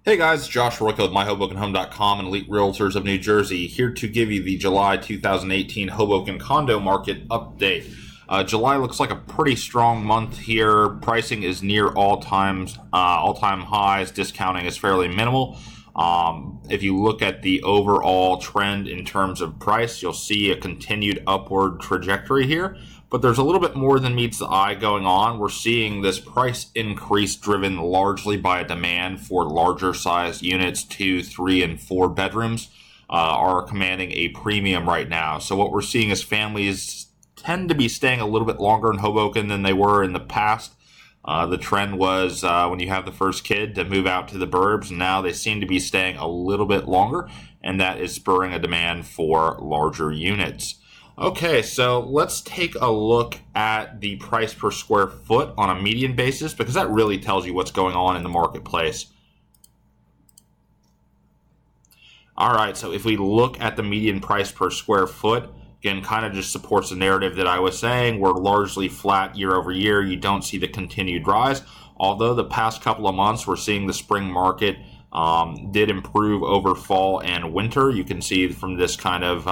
Hey guys, Josh Royko with MyHobokenHome.com and Elite Realtors of New Jersey, here to give you the July 2018 Hoboken condo market update. July looks like a pretty strong month here. Pricing is near all-time highs. Discounting is fairly minimal. If you look at the overall trend in terms of price, you'll see a continued upward trajectory here. But there's a little bit more than meets the eye going on. We're seeing this price increase driven largely by a demand for larger sized units, 2, 3, and 4 bedrooms are commanding a premium right now. So what we're seeing is families tend to be staying a little bit longer in Hoboken than they were in the past. The trend was when you have the first kid to move out to the burbs. Now they seem to be staying a little bit longer, and that is spurring a demand for larger units. Okay, so let's take a look at the price per square foot on a median basis, because that really tells you what's going on in the marketplace. All right, so if we look at the median price per square foot, again, kind of just supports the narrative that I was saying. We're largely flat year over year. You don't see the continued rise. Although the past couple of months, we're seeing the spring market did improve over fall and winter. You can see from this kind of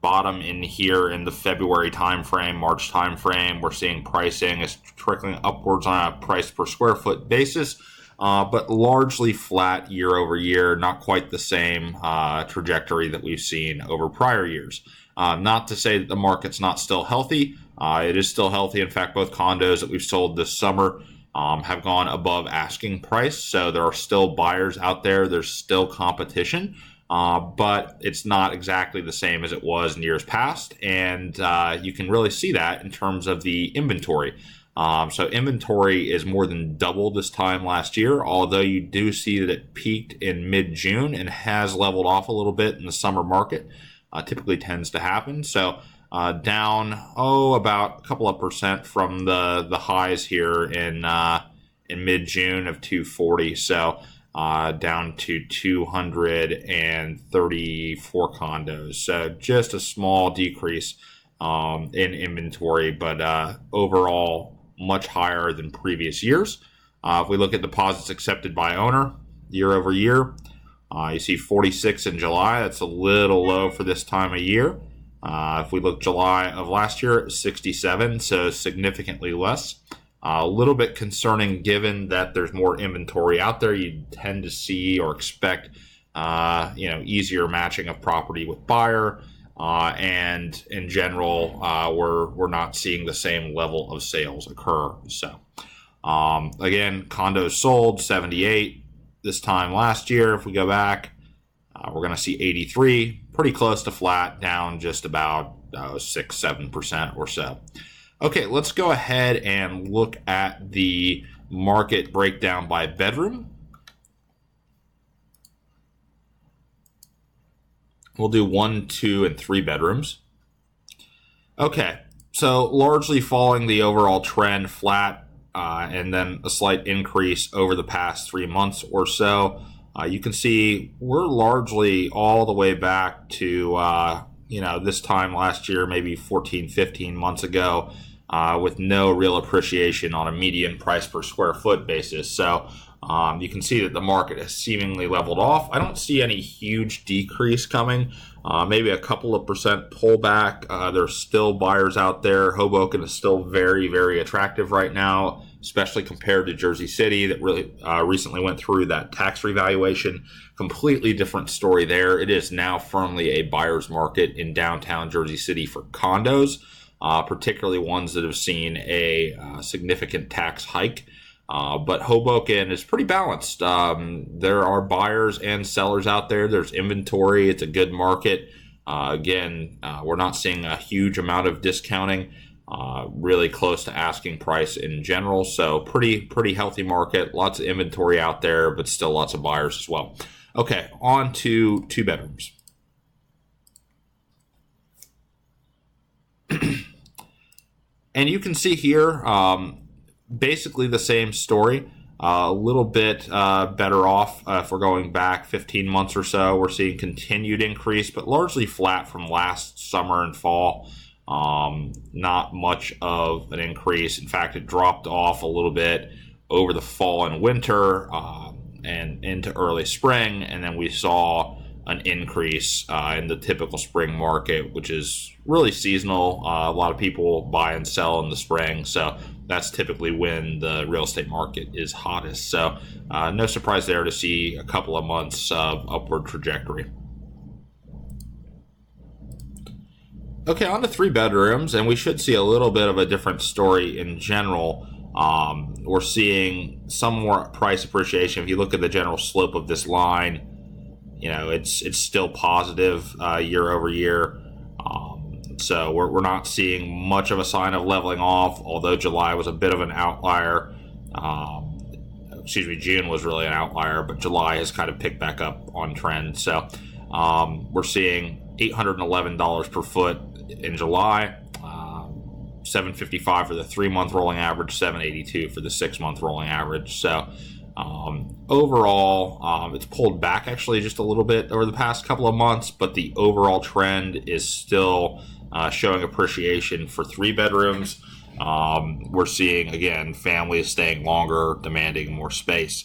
bottom in here in the February timeframe, March timeframe, we're seeing pricing is trickling upwards on a price per square foot basis, but largely flat year over year, not quite the same trajectory that we've seen over prior years. Not to say that the market's not still healthy. It is still healthy. In fact, both condos that we've sold this summer have gone above asking price, so there are still buyers out there. There's still competition. But it's not exactly the same as it was in years past, and you can really see that in terms of the inventory. So inventory is more than double this time last year, although you do see that it peaked in mid-June and has leveled off a little bit in the summer market. Typically tends to happen. So down about a couple of percent from the highs here in mid-June of 240. So down to 234 condos. So just a small decrease in inventory, but overall much higher than previous years. If we look at deposits accepted by owner year over year, you see 46 in July. That's a little low for this time of year. If we look July of last year, it was 67, so significantly less. A little bit concerning given that there's more inventory out there. You tend to see or expect easier matching of property with buyer, and in general we're not seeing the same level of sales occur. So again, condos sold 78 this time last year. If we go back, we're going to see 83, pretty close to flat, down just about 6-7% or so. Okay, let's go ahead and look at the market breakdown by bedroom. We'll do 1, 2, and 3 bedrooms. Okay, so largely following the overall trend, flat, and then a slight increase over the past 3 months or so. You can see we're largely all the way back to this time last year, maybe 14, 15 months ago, with no real appreciation on a median price per square foot basis. So you can see that the market has seemingly leveled off. I don't see any huge decrease coming, maybe a couple of percent pullback. There's still buyers out there. Hoboken is still very, very attractive right now, especially compared to Jersey City that really recently went through that tax revaluation. Completely different story there. It is now firmly a buyer's market in downtown Jersey City for condos, particularly ones that have seen a significant tax hike. But Hoboken is pretty balanced. There are buyers and sellers out there. There's inventory. It's a good market. Again, we're not seeing a huge amount of discounting, really close to asking price in general. So pretty healthy market. Lots of inventory out there, but still lots of buyers as well. Okay, on to 2 bedrooms. And you can see here, basically the same story, a little bit better off. If we're going back 15 months or so, we're seeing continued increase, but largely flat from last summer and fall. Not much of an increase. In fact, it dropped off a little bit over the fall and winter, and into early spring, and then we saw an increase in the typical spring market, which is really seasonal. A lot of people buy and sell in the spring, so that's typically when the real estate market is hottest. So no surprise there to see a couple of months of upward trajectory. Okay, on to 3 bedrooms, and we should see a little bit of a different story in general. We're seeing some more price appreciation. If you look at the general slope of this line, it's still positive year over year. So we're not seeing much of a sign of leveling off, although July was a bit of an outlier. June was really an outlier, but July has kind of picked back up on trend. So we're seeing $811 per foot in July, $755 for the 3-month rolling average, $782 for the 6-month rolling average. So overall, it's pulled back actually just a little bit over the past couple of months, but the overall trend is still showing appreciation for 3 bedrooms. We're seeing, again, families staying longer, demanding more space.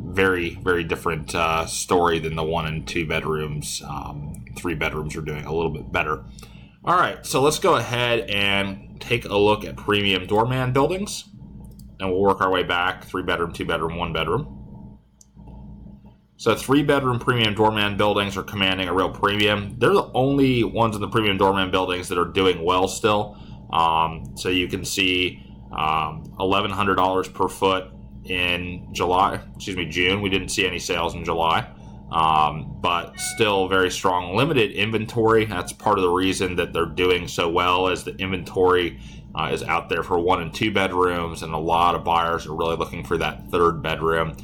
Very, very different story than the 1 and 2 bedrooms. 3 bedrooms are doing a little bit better. All right, so let's go ahead and take a look at premium doorman buildings, and we'll work our way back: 3 bedroom, 2 bedroom, 1 bedroom. So 3 bedroom premium doorman buildings are commanding a real premium. They're the only ones in the premium doorman buildings that are doing well still. So you can see $1,100 per foot in June. We didn't see any sales in July, but still very strong limited inventory. That's part of the reason that they're doing so well, is the inventory is out there for 1 and 2 bedrooms, and a lot of buyers are really looking for that 3rd bedroom.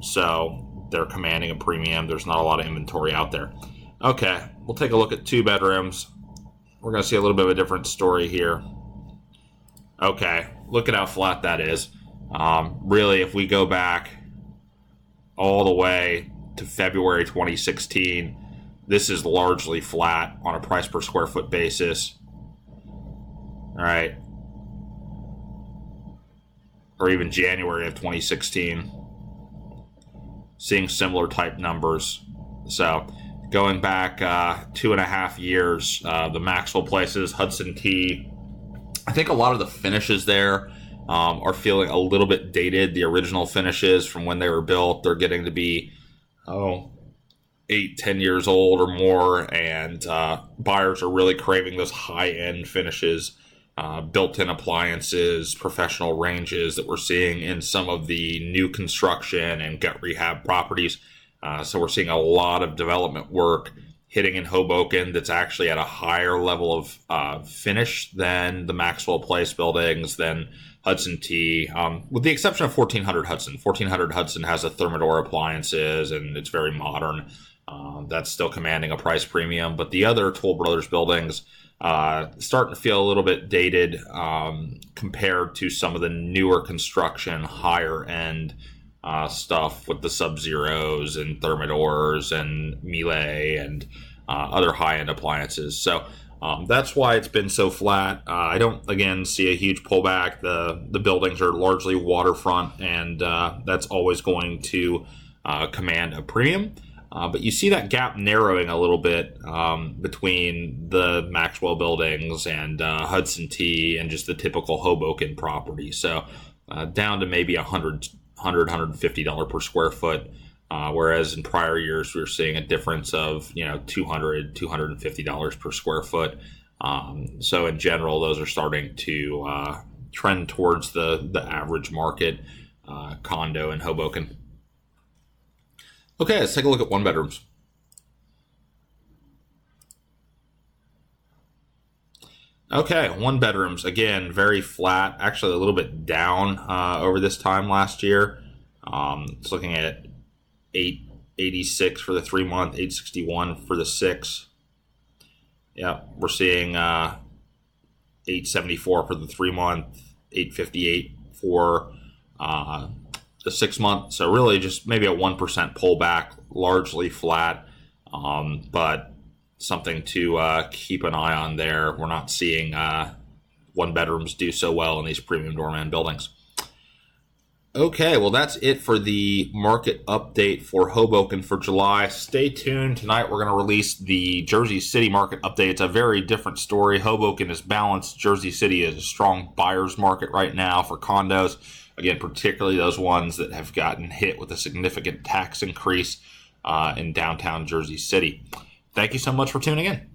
So they're commanding a premium. There's not a lot of inventory out there. Okay, we'll take a look at 2 bedrooms. We're going to see a little bit of a different story here. Okay, look at how flat that is. Really, if we go back all the way to February 2016, this is largely flat on a price per square foot basis. All right. Or even January of 2016. Seeing similar type numbers. So going back 2.5 years, the Maxwell places, Hudson T, I think a lot of the finishes there are feeling a little bit dated. The original finishes from when they were built, they're getting to be 8-10 years old or more, and buyers are really craving those high-end finishes, built-in appliances, professional ranges that we're seeing in some of the new construction and gut rehab properties. So we're seeing a lot of development work hitting in Hoboken that's actually at a higher level of finish than the Maxwell Place buildings, than Hudson T, with the exception of 1400 Hudson. 1400 Hudson has a Thermador appliances, and it's very modern. That's still commanding a price premium, but the other Toll Brothers buildings starting to feel a little bit dated compared to some of the newer construction, higher end stuff with the Sub-Zeros and Thermadors and Miele and other high-end appliances. So that's why it's been so flat. I don't, again, see a huge pullback. The buildings are largely waterfront, and that's always going to command a premium. But you see that gap narrowing a little bit between the Maxwell buildings and Hudson T and just the typical Hoboken property. So down to maybe $150 per square foot, whereas in prior years we were seeing a difference of $250 per square foot. So in general, those are starting to trend towards the average market condo in Hoboken. Okay, let's take a look at 1 bedrooms. Okay, 1 bedrooms, again, very flat, actually a little bit down over this time last year. It's looking at $886 for the 3-month, $861 for the 6. Yeah, we're seeing $874 for the 3-month, $858 for the 6-month. So really just maybe a 1% pullback, largely flat, but something to keep an eye on there. We're not seeing 1 bedrooms do so well in these premium doorman buildings. Okay, well, that's it for the market update for Hoboken for July. Stay tuned. Tonight, we're going to release the Jersey City market update. It's a very different story. Hoboken is balanced. Jersey City is a strong buyer's market right now for condos. Again, particularly those ones that have gotten hit with a significant tax increase in downtown Jersey City. Thank you so much for tuning in.